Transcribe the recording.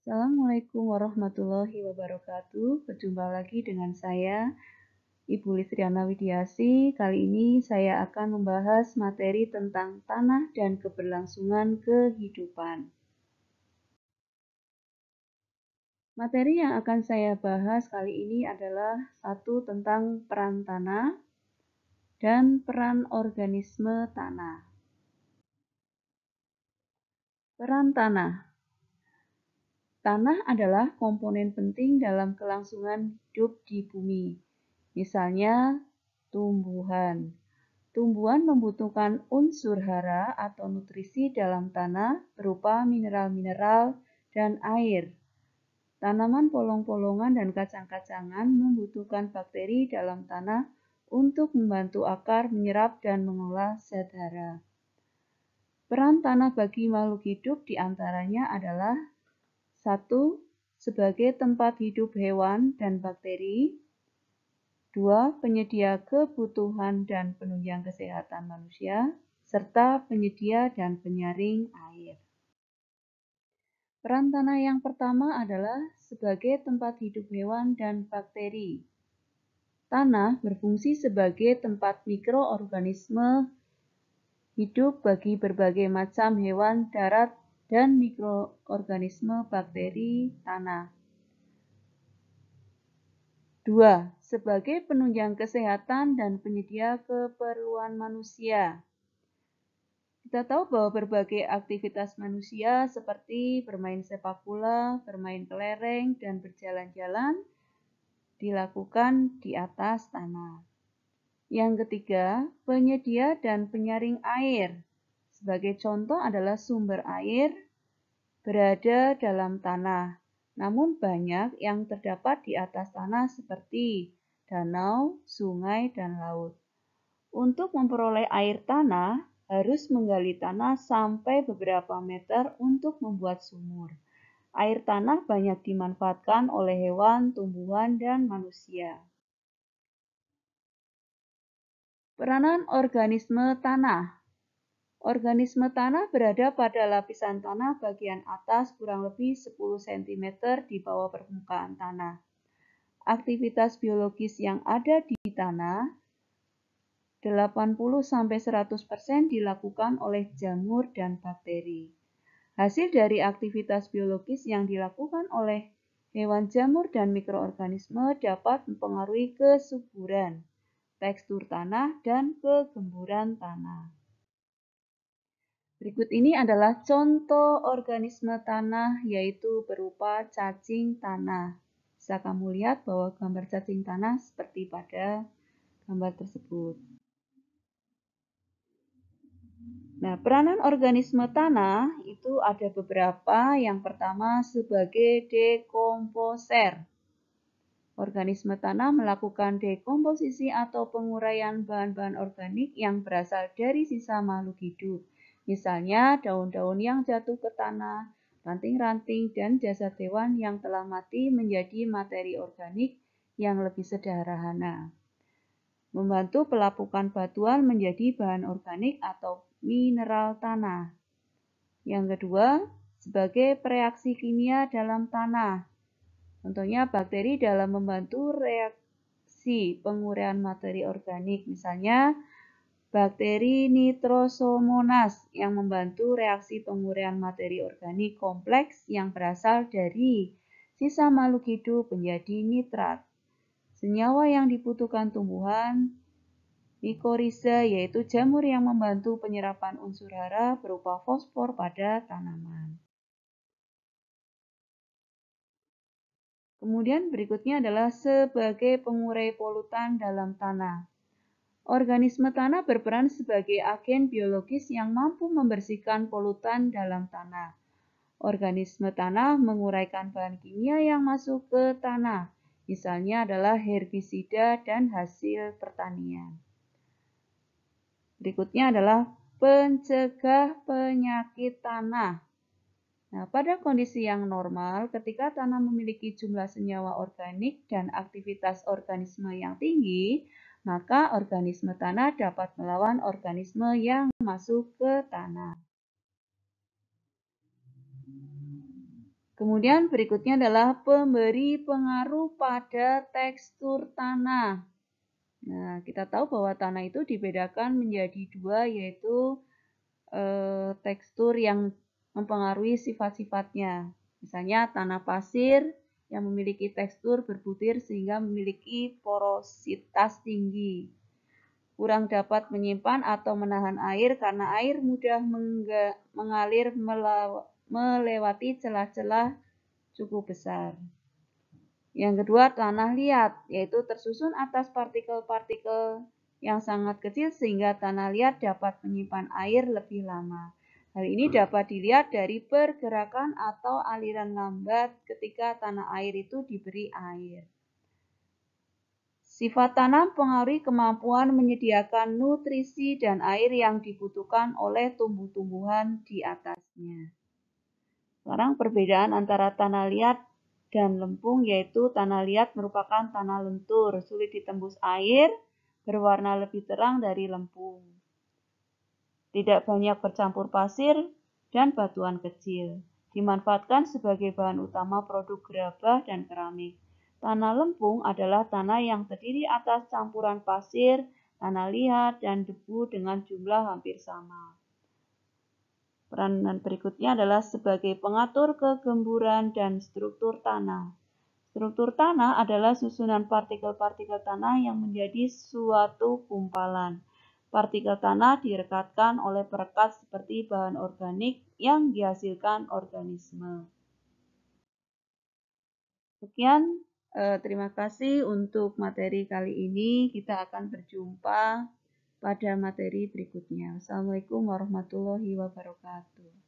Assalamualaikum warahmatullahi wabarakatuh. Berjumpa lagi dengan saya, Ibu Listriana Widiasi. Kali ini saya akan membahas materi tentang tanah dan keberlangsungan kehidupan. Materi yang akan saya bahas kali ini adalah satu tentang peran tanah dan peran organisme tanah. Peran tanah. Tanah adalah komponen penting dalam kelangsungan hidup di bumi. Misalnya, tumbuhan. Tumbuhan membutuhkan unsur hara atau nutrisi dalam tanah berupa mineral-mineral dan air. Tanaman polong-polongan dan kacang-kacangan membutuhkan bakteri dalam tanah untuk membantu akar menyerap dan mengolah zat hara. Peran tanah bagi makhluk hidup diantaranya adalah 1. Sebagai tempat hidup hewan dan bakteri. 2. Penyedia kebutuhan dan penunjang kesehatan manusia, serta penyedia dan penyaring air. Peran tanah yang pertama adalah sebagai tempat hidup hewan dan bakteri. Tanah berfungsi sebagai tempat mikroorganisme hidup bagi berbagai macam hewan darat dan mikroorganisme bakteri tanah. 2. Sebagai penunjang kesehatan dan penyedia keperluan manusia. Kita tahu bahwa berbagai aktivitas manusia seperti bermain sepak bola, bermain kelereng, dan berjalan-jalan dilakukan di atas tanah. Yang ketiga, penyedia dan penyaring air. Sebagai contoh adalah sumber air berada dalam tanah. Namun banyak yang terdapat di atas tanah seperti danau, sungai, dan laut. Untuk memperoleh air tanah, harus menggali tanah sampai beberapa meter untuk membuat sumur. Air tanah banyak dimanfaatkan oleh hewan, tumbuhan, dan manusia. Peranan organisme tanah. Organisme tanah berada pada lapisan tanah bagian atas kurang lebih 10 cm di bawah permukaan tanah. Aktivitas biologis yang ada di tanah 80–100% dilakukan oleh jamur dan bakteri. Hasil dari aktivitas biologis yang dilakukan oleh hewan, jamur, dan mikroorganisme dapat mempengaruhi kesuburan, tekstur tanah, dan kegemburan tanah. Berikut ini adalah contoh organisme tanah, yaitu berupa cacing tanah. Bisa kamu lihat bahwa gambar cacing tanah seperti pada gambar tersebut. Nah, peranan organisme tanah itu ada beberapa. Yang pertama sebagai dekomposer. Organisme tanah melakukan dekomposisi atau penguraian bahan-bahan organik yang berasal dari sisa makhluk hidup. Misalnya daun-daun yang jatuh ke tanah, ranting-ranting, dan jasad hewan yang telah mati menjadi materi organik yang lebih sederhana. Membantu pelapukan batuan menjadi bahan organik atau mineral tanah. Yang kedua, sebagai pereaksi kimia dalam tanah. Contohnya bakteri dalam membantu reaksi penguraian materi organik. Misalnya bakteri Nitrosomonas yang membantu reaksi penguraian materi organik kompleks yang berasal dari sisa makhluk hidup menjadi nitrat. Senyawa yang dibutuhkan tumbuhan mikoriza, yaitu jamur yang membantu penyerapan unsur hara berupa fosfor pada tanaman. Kemudian berikutnya adalah sebagai pengurai polutan dalam tanah. Organisme tanah berperan sebagai agen biologis yang mampu membersihkan polutan dalam tanah. Organisme tanah menguraikan bahan kimia yang masuk ke tanah, misalnya adalah herbisida dan hasil pertanian. Berikutnya adalah pencegah penyakit tanah. Nah, pada kondisi yang normal, ketika tanah memiliki jumlah senyawa organik dan aktivitas organisme yang tinggi, maka organisme tanah dapat melawan organisme yang masuk ke tanah. Kemudian berikutnya adalah pemberi pengaruh pada tekstur tanah. Nah, kita tahu bahwa tanah itu dibedakan menjadi dua, yaitu tekstur yang mempengaruhi sifat-sifatnya. Misalnya tanah pasir yang memiliki tekstur berbutir sehingga memiliki porositas tinggi. Kurang dapat menyimpan atau menahan air karena air mudah mengalir melewati celah-celah cukup besar. Yang kedua, tanah liat, yaitu tersusun atas partikel-partikel yang sangat kecil sehingga tanah liat dapat menyimpan air lebih lama. Hal ini dapat dilihat dari pergerakan atau aliran lambat ketika tanah air itu diberi air. Sifat tanah mempengaruhi kemampuan menyediakan nutrisi dan air yang dibutuhkan oleh tumbuh-tumbuhan di atasnya. Sekarang perbedaan antara tanah liat dan lempung, yaitu tanah liat merupakan tanah lentur, sulit ditembus air, berwarna lebih terang dari lempung. Tidak banyak bercampur pasir dan batuan kecil. Dimanfaatkan sebagai bahan utama produk gerabah dan keramik. Tanah lempung adalah tanah yang terdiri atas campuran pasir, tanah liat, dan debu dengan jumlah hampir sama. Peranan berikutnya adalah sebagai pengatur kegemburan dan struktur tanah. Struktur tanah adalah susunan partikel-partikel tanah yang menjadi suatu gumpalan. Partikel tanah direkatkan oleh perekat seperti bahan organik yang dihasilkan organisme. Sekian, terima kasih untuk materi kali ini. Kita akan berjumpa pada materi berikutnya. Assalamualaikum warahmatullahi wabarakatuh.